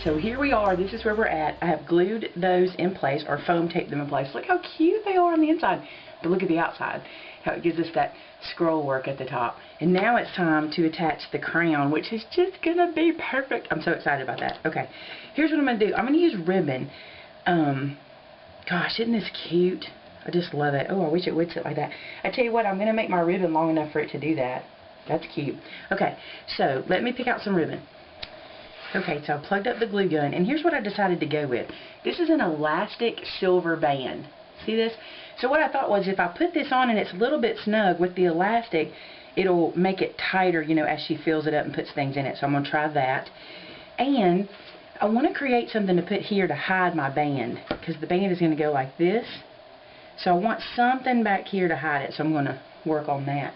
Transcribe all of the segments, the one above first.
So here we are. This is where we're at. I have glued those in place, or foam taped them in place. Look how cute they are on the inside. But look at the outside, how it gives us that scroll work at the top. And now it's time to attach the crown, which is just going to be perfect. I'm so excited about that. Okay, here's what I'm going to do. I'm going to use ribbon. Gosh, isn't this cute? I just love it. Oh, I wish it would sit like that. I tell you what, I'm going to make my ribbon long enough for it to do that. That's cute. Okay, so let me pick out some ribbon. Okay, so I plugged up the glue gun, and here's what I decided to go with. This is an elastic silver band. See this? So what I thought was, if I put this on and it's a little bit snug with the elastic, it'll make it tighter, you know, as she fills it up and puts things in it. So I'm going to try that. And I want to create something to put here to hide my band, because the band is going to go like this. So I want something back here to hide it, so I'm going to work on that.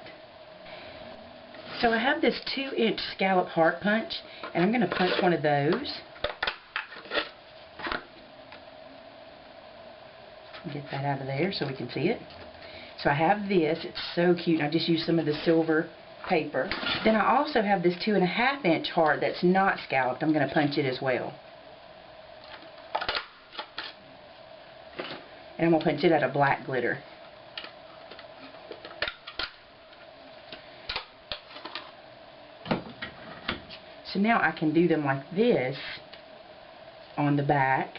So I have this 2-inch scallop heart punch, and I'm going to punch one of those. Get that out of there so we can see it. So I have this. It's so cute. I just used some of the silver paper. Then I also have this 2.5-inch heart that's not scalloped. I'm going to punch it as well. And I'm going to punch it out of black glitter. So now I can do them like this on the back,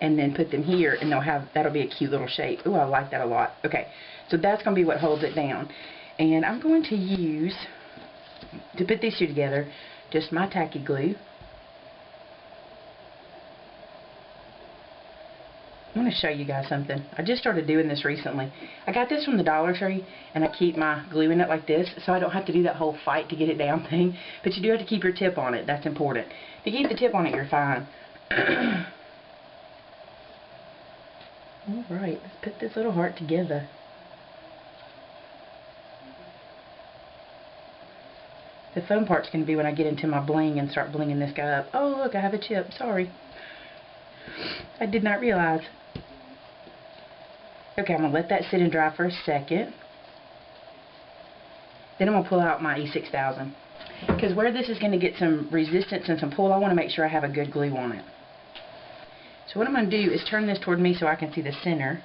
and then put them here, and that'll be a cute little shape. Ooh, I like that a lot. Okay, so that's going to be what holds it down. And I'm going to use, to put these two together, just my tacky glue. I want to show you guys something. I just started doing this recently. I got this from the Dollar Tree, and I keep my glue in it like this, so I don't have to do that whole fight to get it down thing. But you do have to keep your tip on it. That's important. If you keep the tip on it, you're fine. Alright, let's put this little heart together. The fun part's going to be when I get into my bling and start blinging this guy up. Oh, look, I have a chip. Sorry. I did not realize. Okay, I'm going to let that sit and dry for a second. Then I'm going to pull out my E6000. Because where this is going to get some resistance and some pull, I want to make sure I have a good glue on it. So what I'm going to do is turn this toward me so I can see the center.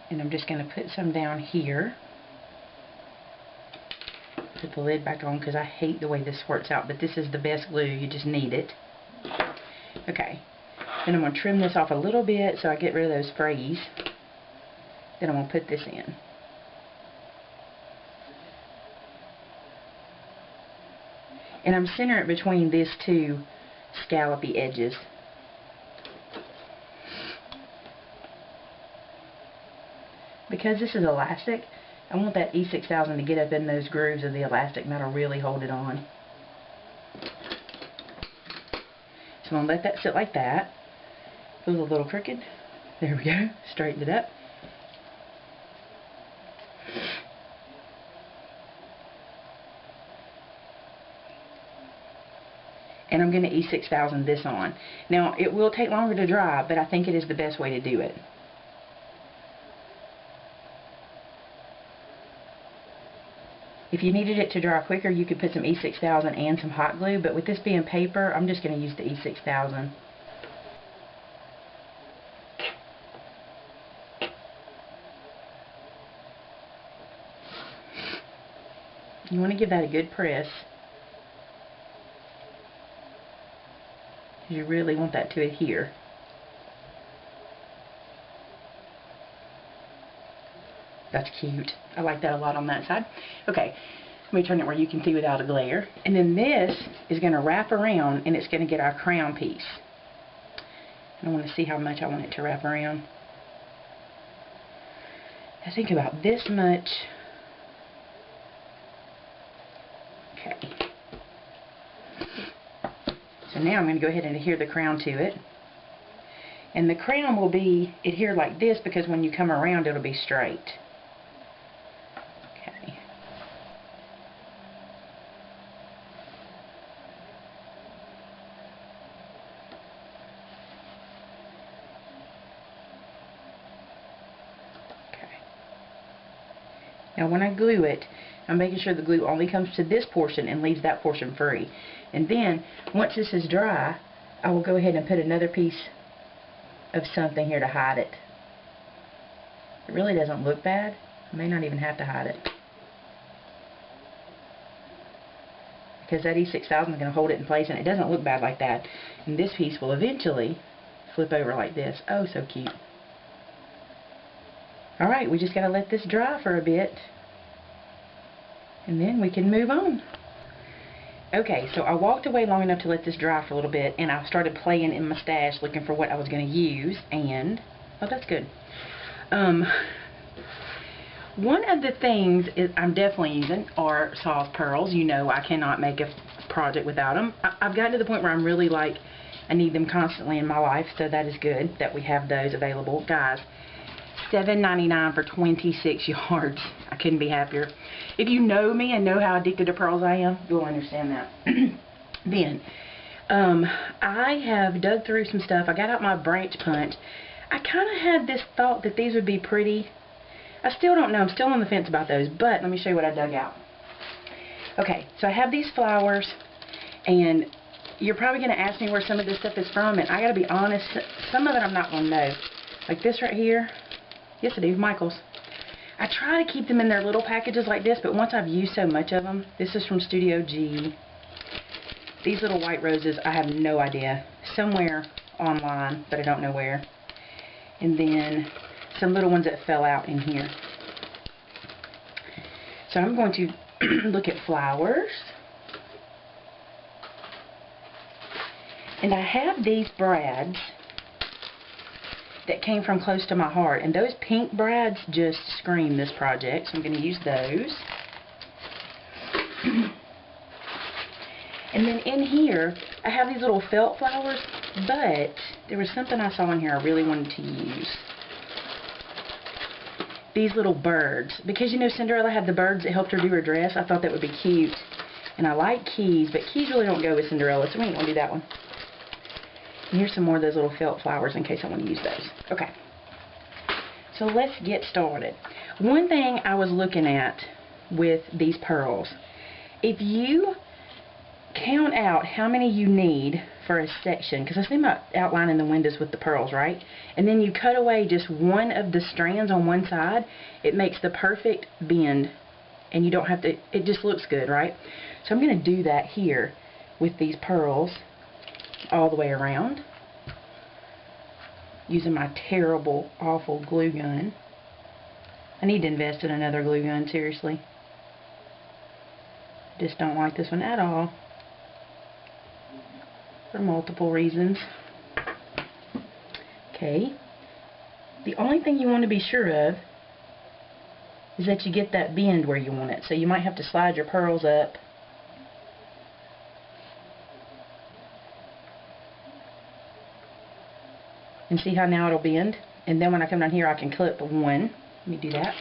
And I'm just going to put some down here. Put the lid back on because I hate the way this squirts out, but this is the best glue. You just need it. Okay. Then I'm going to trim this off a little bit so I get rid of those sprays. Then I'm going to put this in. And I'm centering it between these two scallopy edges. Because this is elastic, I want that E6000 to get up in those grooves of the elastic, and that'll really hold it on. So I'm going to let that sit like that. Feels a little crooked. There we go. Straighten it up. And I'm going to E6000 this on. Now, it will take longer to dry, but I think it is the best way to do it. If you needed it to dry quicker, you could put some E6000 and some hot glue, but with this being paper, I'm just going to use the E6000. You want to give that a good press. You really want that to adhere. That's cute. I like that a lot on that side. Okay, let me turn it where you can see without a glare. And then this is going to wrap around, and it's going to get our crown piece. I want to see how much I want it to wrap around. I think about this much. Okay. So now I'm going to go ahead and adhere the crown to it. And the crown will be adhered like this because when you come around it'll be straight. Okay. Okay. Now when I glue it, I'm making sure the glue only comes to this portion and leaves that portion free. And then, once this is dry, I will go ahead and put another piece of something here to hide it. It really doesn't look bad. I may not even have to hide it, because that E6000 is going to hold it in place, and it doesn't look bad like that. And this piece will eventually flip over like this. Oh, so cute. Alright, we just got to let this dry for a bit, and then we can move on. Okay, so I walked away long enough to let this dry for a little bit, and I started playing in my stash looking for what I was going to use, and, oh, that's good. One of the things I'm definitely using are soft pearls. You know I cannot make a project without them. I've gotten to the point where I'm really like, I need them constantly in my life, so that is good that we have those available. Guys, $7.99 for 26 yards. I couldn't be happier. If you know me and know how addicted to pearls I am, you'll understand that. Then, I have dug through some stuff. I got out my branch punch. I kind of had this thought that these would be pretty. I still don't know. I'm still on the fence about those, but let me show you what I dug out. Okay, so I have these flowers, and you're probably going to ask me where some of this stuff is from, and I got to be honest, some of it I'm not going to know. Like this right here. Yes, I do. Michael's. I try to keep them in their little packages like this, but once I've used so much of them, this is from Studio G. These little white roses, I have no idea. Somewhere online, but I don't know where. And then some little ones that fell out in here. So I'm going to look at flowers. And I have these brads that came from Close to My Heart, and those pink brads just scream this project, so I'm going to use those. And then in here I have these little felt flowers, but there was something I saw in here I really wanted to use. These little birds, because you know Cinderella had the birds that helped her do her dress. I thought that would be cute, and I like keys, but keys really don't go with Cinderella, so we ain't going to do that one. And here's some more of those little felt flowers in case I want to use those. Okay, so let's get started. One thing I was looking at with these pearls, if you count out how many you need for a section, because I was thinking about outlining the windows with the pearls, right? And then you cut away just one of the strands on one side, it makes the perfect bend, and you don't have to, it just looks good, right? So I'm going to do that here with these pearls all the way around, using my terrible, awful glue gun. I need to invest in another glue gun, seriously. Just don't like this one at all, for multiple reasons. Okay, the only thing you want to be sure of is that you get that bend where you want it, so you might have to slide your pearls up. And see how now it'll bend? And then when I come down here I can clip one. Let me do that.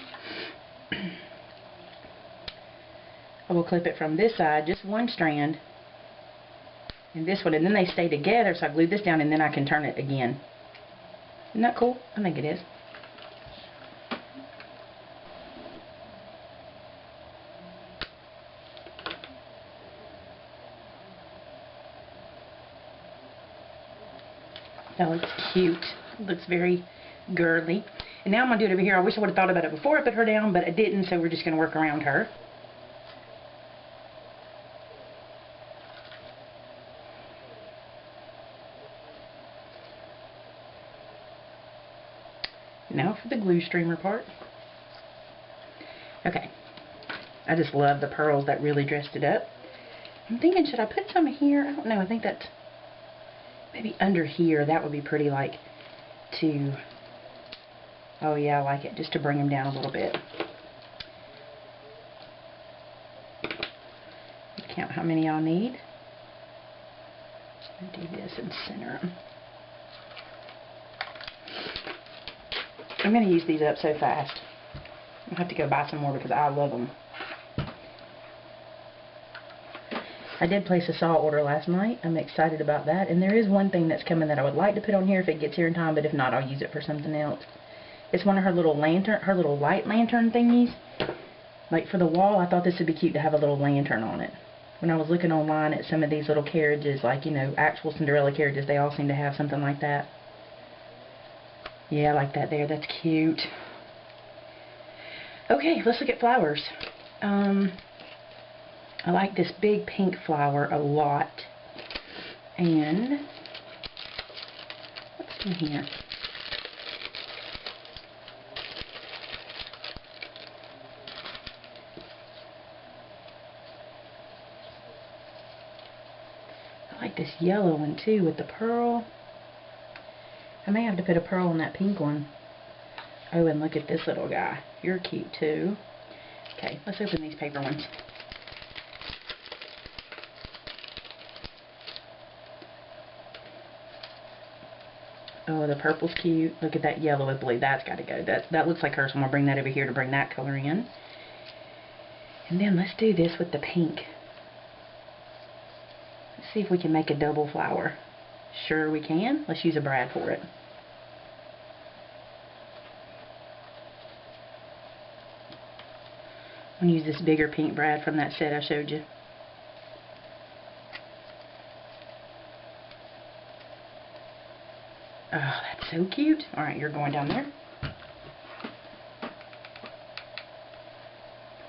I will clip it from this side, just one strand, and this one, and then they stay together, so I glue this down and then I can turn it again. Isn't that cool? I think it is. That looks cute. It looks very girly. And now I'm going to do it over here. I wish I would have thought about it before I put her down, but I didn't, so we're just going to work around her. Now for the glue streamer part. Okay. I just love the pearls that really dressed it up. I'm thinking, should I put some here? I don't know. I think that's maybe under here. That would be pretty, like, to... Oh, yeah, I like it. Just to bring them down a little bit. Count how many I'll need. I'll do this and center them. I'm going to use these up so fast. I'll have to go buy some more because I love them. I did place a saw order last night. I'm excited about that. And there is one thing that's coming that I would like to put on here if it gets here in time, but if not, I'll use it for something else. It's one of her little lantern, her little light lantern thingies. Like for the wall, I thought this would be cute to have a little lantern on it. When I was looking online at some of these little carriages, like, you know, actual Cinderella carriages, they all seem to have something like that. Yeah, I like that there. That's cute. Okay, let's look at flowers. I like this big pink flower a lot. And what's in here? I like this yellow one too with the pearl. I may have to put a pearl on that pink one. Oh, and look at this little guy. You're cute too. Okay, let's open these paper ones. Oh, the purple's cute. Look at that yellow with blue. That's got to go. That looks like her, so I'm going to bring that over here to bring that color in. And then let's do this with the pink. Let's see if we can make a double flower. Sure we can. Let's use a brad for it. I'm going to use this bigger pink brad from that set I showed you. Oh, that's so cute. Alright, you're going down there.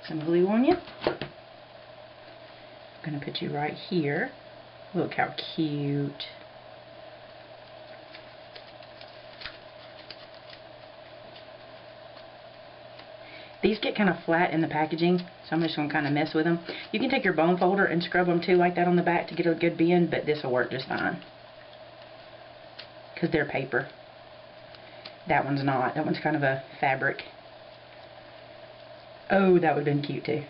Some glue on you. I'm going to put you right here. Look how cute. These get kind of flat in the packaging, so I'm just going to kind of mess with them. You can take your bone folder and scrub them too like that on the back to get a good bend, but this will work just fine. Because they're paper. That one's not. That one's kind of a fabric. Oh, that would have been cute too.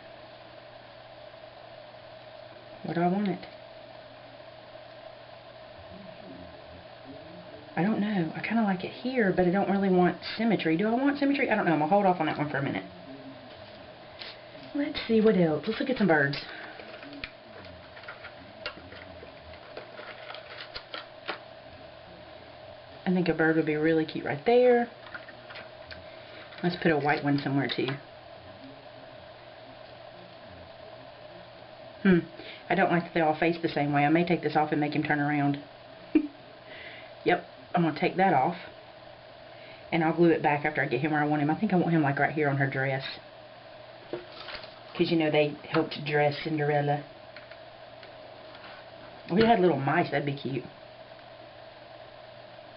Where do I want it? I don't know. I kind of like it here, but I don't really want symmetry. Do I want symmetry? I don't know. I'm going to hold off on that one for a minute. Let's see what else. Let's look at some birds. I think a bird would be really cute right there. Let's put a white one somewhere too. I don't like that they all face the same way. I may take this off and make him turn around. Yep, I'm going to take that off. And I'll glue it back after I get him where I want him. I think I want him like right here on her dress. Because, you know, they helped dress Cinderella. If we had little mice, that'd be cute.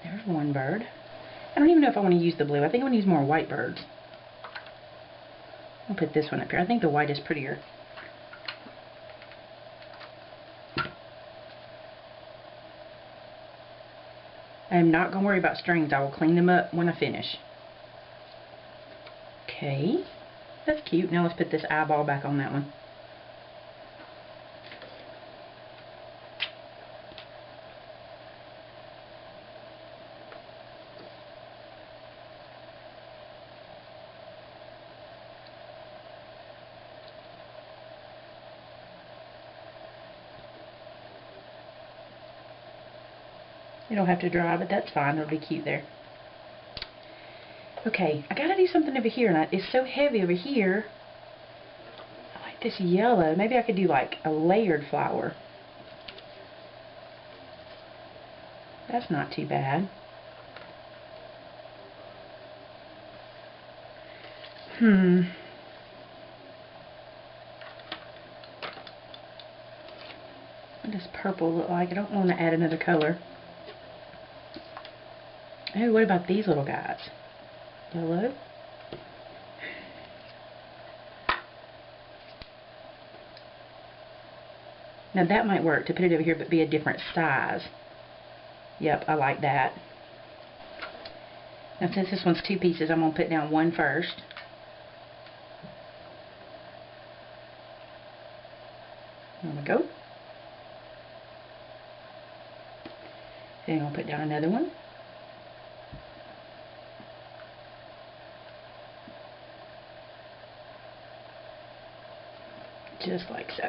There's one bird. I don't even know if I want to use the blue. I think I want to use more white birds. I'll put this one up here. I think the white is prettier. I am not going to worry about strings. I will clean them up when I finish. Okay. That's cute. Now let's put this eyeball back on that one. It'll have to dry, but that's fine. It'll be cute there. Okay, I gotta do something over here, and it's so heavy over here. I like this yellow. Maybe I could do like a layered flower. That's not too bad. What does purple look like? I don't want to add another color. Oh, what about these little guys? Yellow. Now that might work to put it over here but be a different size. Yep, I like that. Now since this one's two pieces, I'm going to put down one first. There we go. Then I'll put down another one. Just like so.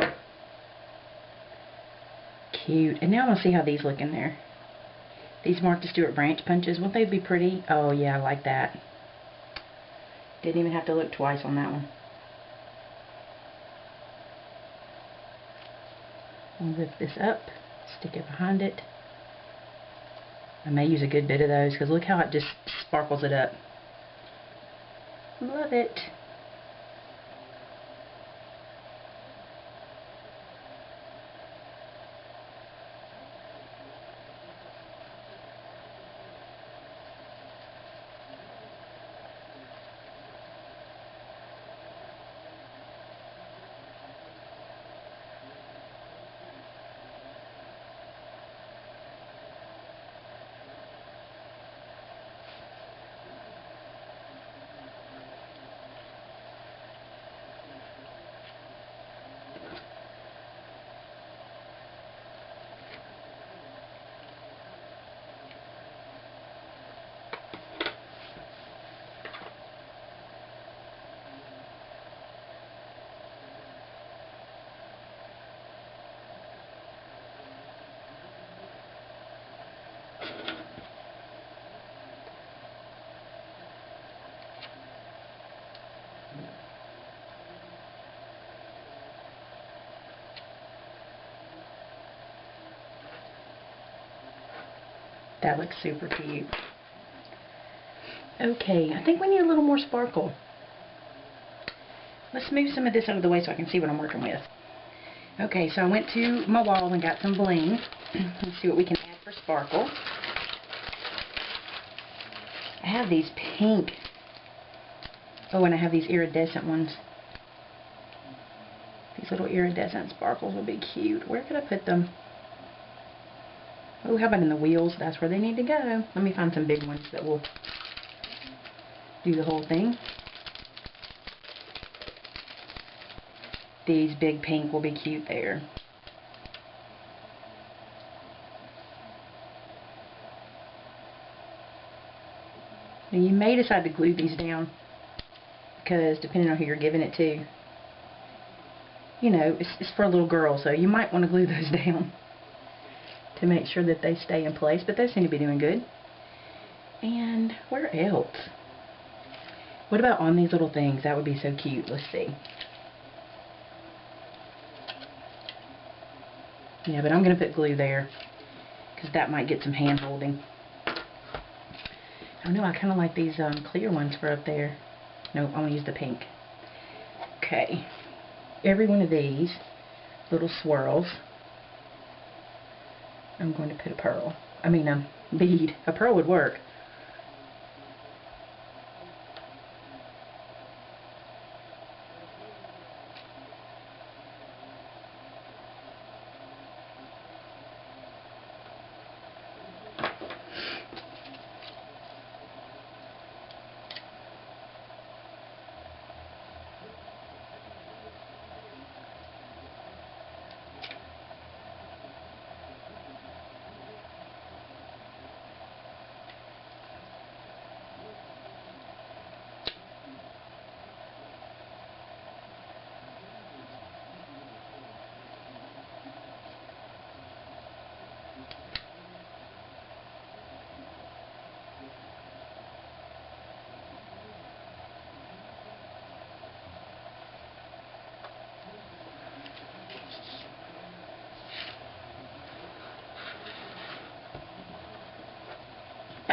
Cute. And now I want to see how these look in there. These Martha Stewart branch punches. Won't they be pretty? Oh yeah, I like that. Didn't even have to look twice on that one. I'll lift this up, stick it behind it. I may use a good bit of those because look how it just sparkles it up. Love it. That looks super cute. Okay, I think we need a little more sparkle. Let's move some of this out of the way so I can see what I'm working with. Okay, so I went to my wall and got some bling. Let's see what we can add for sparkle. I have these pink. Oh, and I have these iridescent ones. These little iridescent sparkles will be cute. Where could I put them? Oh, how about in the wheels? That's where they need to go. Let me find some big ones that will do the whole thing. These big pink will be cute there. Now you may decide to glue these down because depending on who you're giving it to, you know, it's for a little girl, so you might want to glue those down to make sure that they stay in place, but those seem to be doing good. And where else? What about on these little things? That would be so cute. Let's see. Yeah, but I'm going to put glue there because that might get some hand holding. I don't know, I kind of like these clear ones for up there. Nope, I want to use the pink. Okay. Every one of these little swirls, I'm going to put a pearl. I mean a bead. A pearl would work.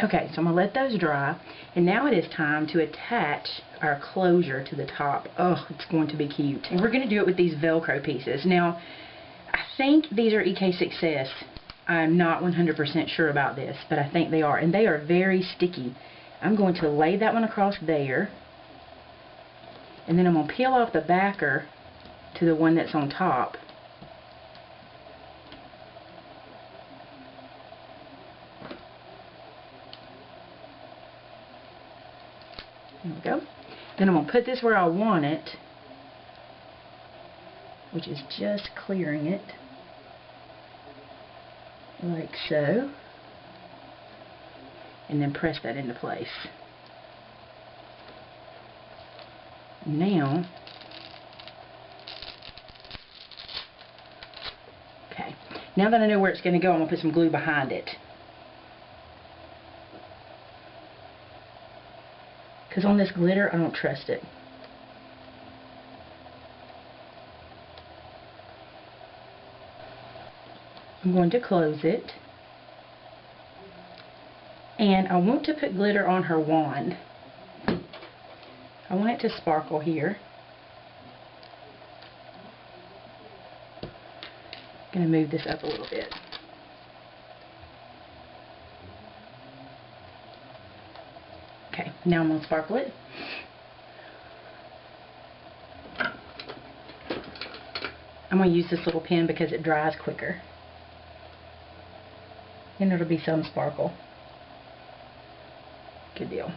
Okay, so I'm going to let those dry, and now it is time to attach our closure to the top. Oh, it's going to be cute. And we're going to do it with these Velcro pieces. Now, I think these are EK Success. I'm not 100% sure about this, but I think they are, and they are very sticky. I'm going to lay that one across there, and then I'm going to peel off the backer to the one that's on top. There we go. Then I'm going to put this where I want it, which is just clearing it, like so, and then press that into place. Now, okay, now that I know where it's going to go, I'm going to put some glue behind it. Because on this glitter, I don't trust it. I'm going to close it. And I want to put glitter on her wand. I want it to sparkle here. I'm going to move this up a little bit. Okay, now I'm going to sparkle it. I'm going to use this little pen because it dries quicker. And it'll be some sparkle. Good deal.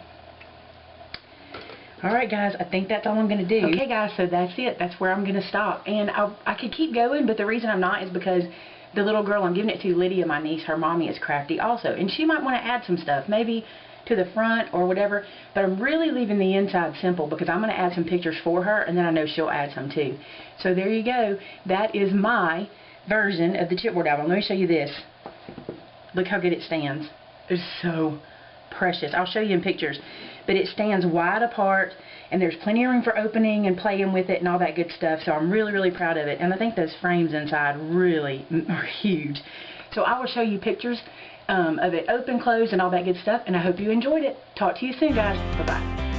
Alright guys, I think that's all I'm going to do. Okay guys, so that's it. That's where I'm going to stop. And I could keep going, but the reason I'm not is because the little girl I'm giving it to, Lydia, my niece, her mommy is crafty also. And she might want to add some stuff, maybe to the front or whatever. But I'm really leaving the inside simple because I'm going to add some pictures for her, and then I know she'll add some too. So there you go. That is my version of the chipboard album. Let me show you this. Look how good it stands. It's so precious. I'll show you in pictures. But it stands wide apart, and there's plenty of room for opening and playing with it and all that good stuff. So I'm really, really proud of it. And I think those frames inside really are huge. So I will show you pictures of it open, closed, and all that good stuff. And I hope you enjoyed it. Talk to you soon, guys. Bye-bye.